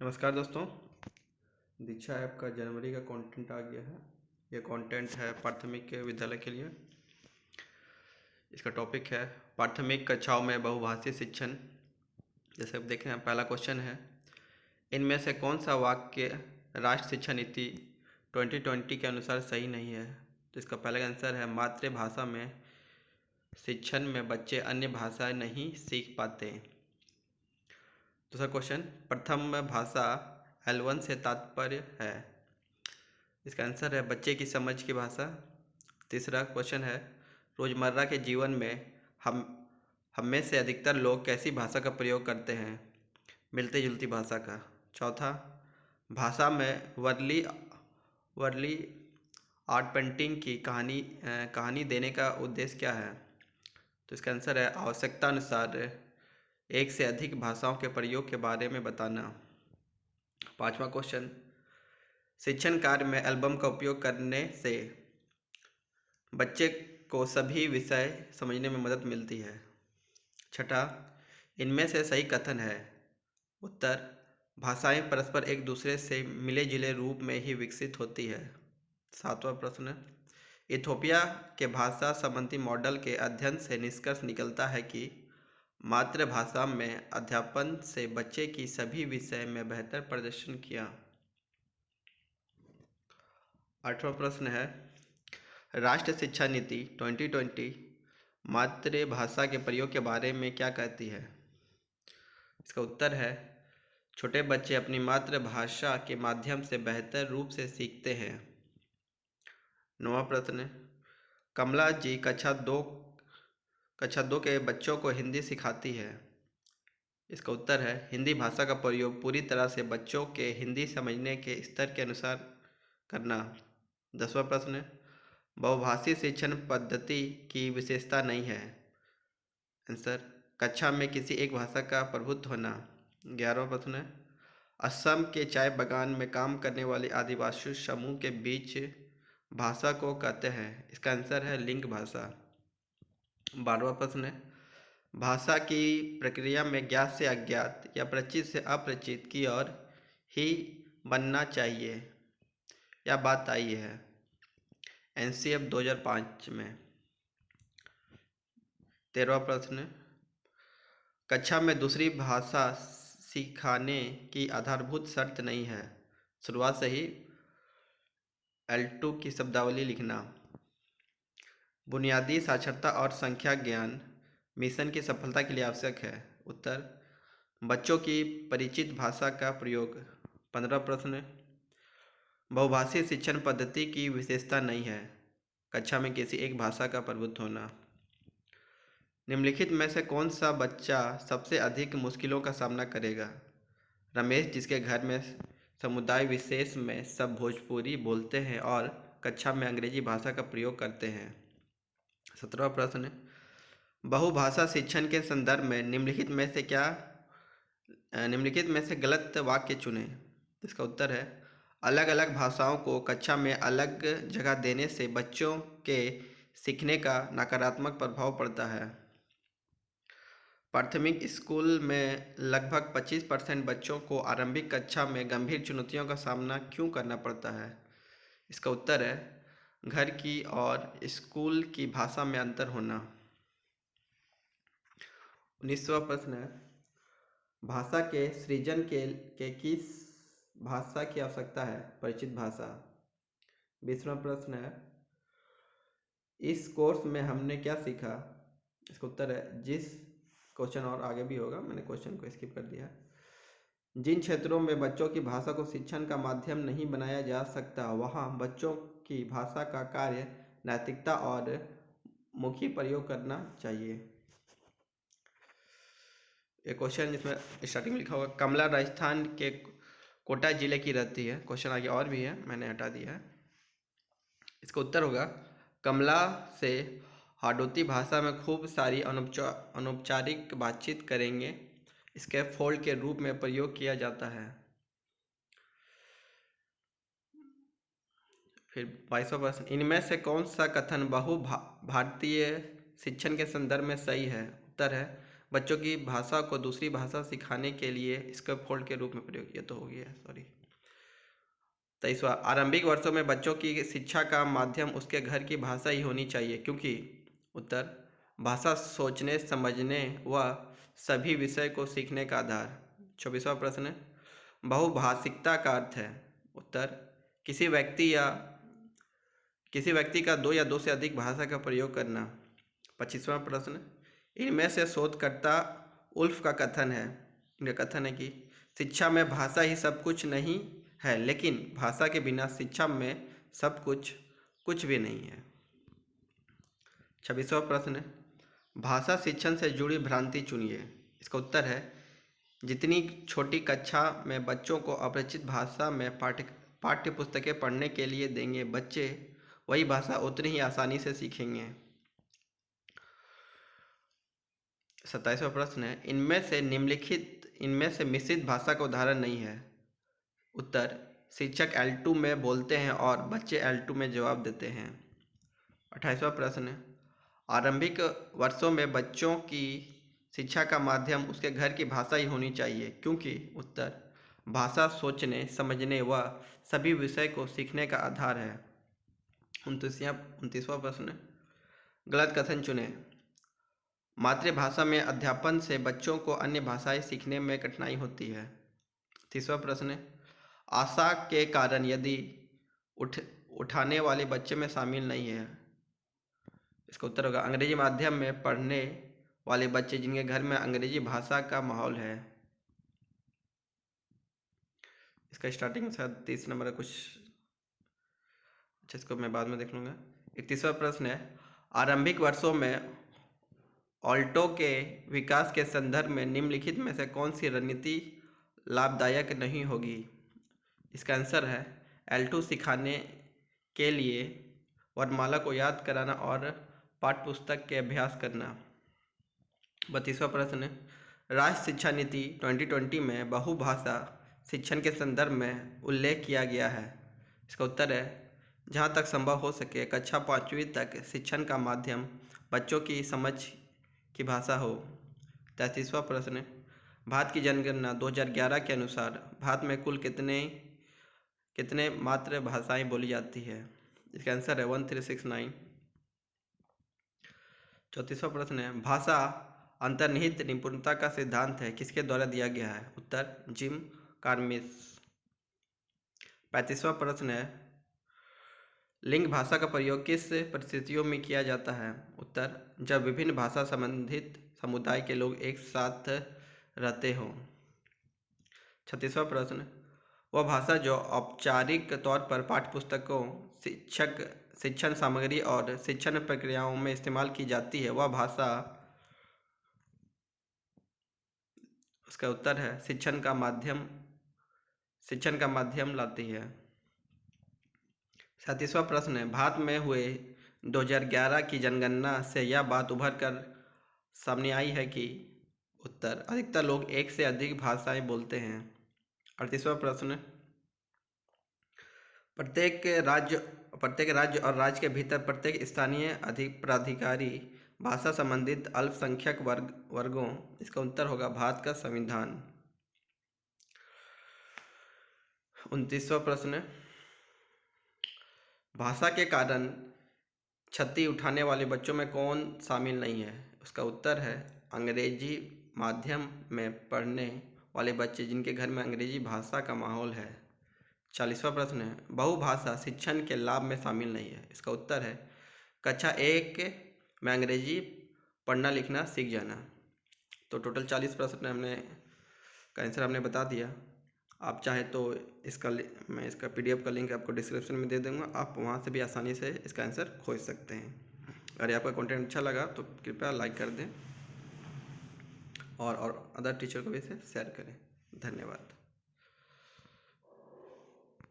नमस्कार दोस्तों। दीक्षा ऐप का जनवरी का कंटेंट आ गया है। यह कंटेंट है प्राथमिक विद्यालय के लिए। इसका टॉपिक है प्राथमिक कक्षाओं में बहुभाषी शिक्षण। जैसे आप देख रहे हैं, पहला क्वेश्चन है, इनमें से कौन सा वाक्य राष्ट्रीय शिक्षा नीति 2020 के अनुसार सही नहीं है? तो इसका पहला आंसर है, मातृभाषा में शिक्षण में बच्चे अन्य भाषाएं नहीं सीख पाते। दूसरा क्वेश्चन, प्रथम भाषा L1 से तात्पर्य है? इसका आंसर है बच्चे की समझ की भाषा। तीसरा क्वेश्चन है, रोज़मर्रा के जीवन में हम में से अधिकतर लोग कैसी भाषा का प्रयोग करते हैं? मिलती जुलती भाषा का। चौथा, भाषा में वर्ली आर्ट पेंटिंग की कहानी देने का उद्देश्य क्या है? तो इसका आंसर है आवश्यकता अनुसार एक से अधिक भाषाओं के प्रयोग के बारे में बताना। पांचवा क्वेश्चन, शिक्षण कार्य में एल्बम का उपयोग करने से बच्चे को सभी विषय समझने में मदद मिलती है। छठा, इनमें से सही कथन है? उत्तर, भाषाएं परस्पर एक दूसरे से मिले जुले रूप में ही विकसित होती है। सातवां प्रश्न, इथोपिया के भाषा संबंधी मॉडल के अध्ययन से निष्कर्ष निकलता है कि मातृभाषा में अध्यापन से बच्चे की सभी विषय में बेहतर प्रदर्शन किया। आठवां प्रश्न है, राष्ट्रीय शिक्षा नीति 2020 मातृभाषा के प्रयोग के बारे में क्या कहती है? इसका उत्तर है, छोटे बच्चे अपनी मातृभाषा के माध्यम से बेहतर रूप से सीखते हैं। नौवां प्रश्न, कमला जी कक्षा दो के बच्चों को हिंदी सिखाती है। इसका उत्तर है, हिंदी भाषा का प्रयोग पूरी तरह से बच्चों के हिंदी समझने के स्तर के अनुसार करना। 10वां प्रश्न, बहुभाषी शिक्षण पद्धति की विशेषता नहीं है। आंसर, कक्षा में किसी एक भाषा का प्रभुत्व होना। 11वां प्रश्न, असम के चाय बागान में काम करने वाले आदिवासी समूह के बीच भाषा को कहते हैं। इसका आंसर है लिंग भाषा। 12वां प्रश्न, भाषा की प्रक्रिया में ज्ञात से अज्ञात या परिचित से अपरिचित की ओर ही बनना चाहिए या बात आई है? NCF 2005 में। 13वां प्रश्न, कक्षा में दूसरी भाषा सिखाने की आधारभूत शर्त नहीं है। शुरुआत से ही L2 की शब्दावली लिखना। बुनियादी साक्षरता और संख्या ज्ञान मिशन की सफलता के लिए आवश्यक है। उत्तर, बच्चों की परिचित भाषा का प्रयोग। 15वां प्रश्न, बहुभाषी शिक्षण पद्धति की विशेषता नहीं है। कक्षा में किसी एक भाषा का प्रभुत्व होना। निम्नलिखित में से कौन सा बच्चा सबसे अधिक मुश्किलों का सामना करेगा? रमेश, जिसके घर में समुदाय विशेष में सब भोजपुरी बोलते हैं और कक्षा में अंग्रेजी भाषा का प्रयोग करते हैं। 17वां प्रश्न, बहुभाषा शिक्षण के संदर्भ में निम्नलिखित में से गलत वाक्य चुनें। इसका उत्तर है, अलग अलग भाषाओं को कक्षा में अलग जगह देने से बच्चों के सीखने का नकारात्मक प्रभाव पड़ता है। प्राथमिक स्कूल में लगभग 25% बच्चों को आरंभिक कक्षा में गंभीर चुनौतियों का सामना क्यों करना पड़ता है? इसका उत्तर है, घर की और स्कूल की भाषा में अंतर होना। 19वां प्रश्न है, भाषा के सृजन के किस भाषा की आवश्यकता है? परिचित भाषा। 20वां प्रश्न है, इस कोर्स में हमने क्या सीखा? इसका उत्तर है, जिस क्वेश्चन और आगे भी होगा, मैंने क्वेश्चन को स्किप कर दिया। जिन क्षेत्रों में बच्चों की भाषा को शिक्षण का माध्यम नहीं बनाया जा सकता, वहाँ बच्चों की भाषा का कार्य नैतिकता और मुखी प्रयोग करना चाहिए। एक क्वेश्चन जिसमें स्टार्टिंग में लिखा होगा, कमला राजस्थान के कोटा जिले की रहती है। क्वेश्चन आगे और भी है, मैंने हटा दिया है। इसका उत्तर होगा, कमला से हाडोती भाषा में खूब सारी अनौपचारिक बातचीत करेंगे इसके फोल्ड के रूप में प्रयोग किया जाता है। फिर 22वां प्रश्न, इनमें से कौन सा कथन भारतीय शिक्षण के संदर्भ में सही है? उत्तर है, बच्चों की भाषा को दूसरी भाषा सिखाने के लिए स्कैफोल्ड के रूप में प्रयोग किया। तो हो गया, सॉरी। 23वां, आरंभिक वर्षों में बच्चों की शिक्षा का माध्यम उसके घर की भाषा ही होनी चाहिए क्योंकि। उत्तर, भाषा सोचने, समझने व सभी विषय को सीखने का आधार। 24वां प्रश्न, बहुभाषिकता का अर्थ है। उत्तर, किसी व्यक्ति का दो या दो से अधिक भाषा का प्रयोग करना। 25वां प्रश्न, इनमें से शोधकर्ता उल्फ का कथन है कि शिक्षा में भाषा ही सब कुछ नहीं है, लेकिन भाषा के बिना शिक्षा में सब कुछ भी नहीं है। 26वां प्रश्न, भाषा शिक्षण से जुड़ी भ्रांति चुनिए। इसका उत्तर है, जितनी छोटी कक्षा में बच्चों को अपरिचित भाषा में पाठ्य पुस्तकें पढ़ने के लिए देंगे, बच्चे वही भाषा उतनी ही आसानी से सीखेंगे। 27वां प्रश्न है, इनमें से मिश्रित भाषा का उदाहरण नहीं है। उत्तर, शिक्षक L2 में बोलते हैं और बच्चे L2 में जवाब देते हैं। 28वां प्रश्न, आरंभिक वर्षों में बच्चों की शिक्षा का माध्यम उसके घर की भाषा ही होनी चाहिए क्योंकि। उत्तर, भाषा सोचने, समझने व सभी विषय को सीखने का आधार है। 29वां प्रश्न, गलत कथन चुने। मातृभाषा में अध्यापन से बच्चों को अन्य भाषाएं सीखने में कठिनाई होती है। 30वां प्रश्न, आशा के कारण यदि उठाने वाले बच्चे में शामिल नहीं है। इसका उत्तर होगा, अंग्रेजी माध्यम में पढ़ने वाले बच्चे जिनके घर में अंग्रेजी भाषा का माहौल है। इसका स्टार्टिंग में शायद 30 नंबर कुछ, अच्छा इसको मैं बाद में देख लूँगा। 31वां प्रश्न है, आरंभिक वर्षों में ऑल्टो के विकास के संदर्भ में निम्नलिखित में से कौन सी रणनीति लाभदायक नहीं होगी। इसका आंसर है L2 सिखाने के लिए वर्णमाला को याद कराना और पाठ्यपुस्तक के अभ्यास करना। 32वां प्रश्न, राष्ट्रीय शिक्षा नीति 2020 में बहुभाषा शिक्षण के संदर्भ में उल्लेख किया गया है। इसका उत्तर है, जहाँ तक संभव हो सके कक्षा 5वीं तक शिक्षण का माध्यम बच्चों की समझ की भाषा हो। 33वां प्रश्न, भारत की जनगणना 2011 के अनुसार भारत में कुल कितने मातृभाषाएं बोली जाती है। इसका आंसर है 1369। 34वां प्रश्न है, भाषा अंतर्निहित निपुणता का सिद्धांत है, किसके द्वारा दिया गया है। उत्तर, जिम कार्मिस। 35वां प्रश्न है, लिंग भाषा का प्रयोग किस परिस्थितियों में किया जाता है। उत्तर, जब विभिन्न भाषा संबंधित समुदाय के लोग एक साथ रहते हों। 36वां प्रश्न, वह भाषा जो औपचारिक तौर पर पाठ्यपुस्तकों, शिक्षण सामग्री और शिक्षण प्रक्रियाओं में इस्तेमाल की जाती है, वह भाषा। उसका उत्तर है, शिक्षण का माध्यम लाती है। 37वां प्रश्न है, भारत में हुए 2011 की जनगणना से यह बात उभर कर सामने आई है कि। उत्तर, अधिकतर लोग एक से अधिक भाषाएं बोलते हैं। 38वां प्रश्न, प्रत्येक राज्य और राज्य के भीतर प्रत्येक स्थानीय प्राधिकारी भाषा संबंधित अल्पसंख्यक वर्गों। इसका उत्तर होगा भारत का संविधान। 29वां प्रश्न, भाषा के कारण क्षति उठाने वाले बच्चों में कौन शामिल नहीं है। उसका उत्तर है, अंग्रेजी माध्यम में पढ़ने वाले बच्चे जिनके घर में अंग्रेजी भाषा का माहौल है। 40वां प्रश्न है, बहुभाषा शिक्षण के लाभ में शामिल नहीं है। इसका उत्तर है, कक्षा 1 में अंग्रेजी पढ़ना लिखना सीख जाना। तो टोटल 40 प्रश्न का आंसर हमने बता दिया। आप चाहे तो मैं इसका PDF का लिंक आपको डिस्क्रिप्शन में दे दूँगा, आप वहाँ से भी आसानी से इसका आंसर खोज सकते हैं। अगर आपका कंटेंट अच्छा लगा तो कृपया लाइक कर दें और अदर टीचर को भी इसे शेयर करें। धन्यवाद।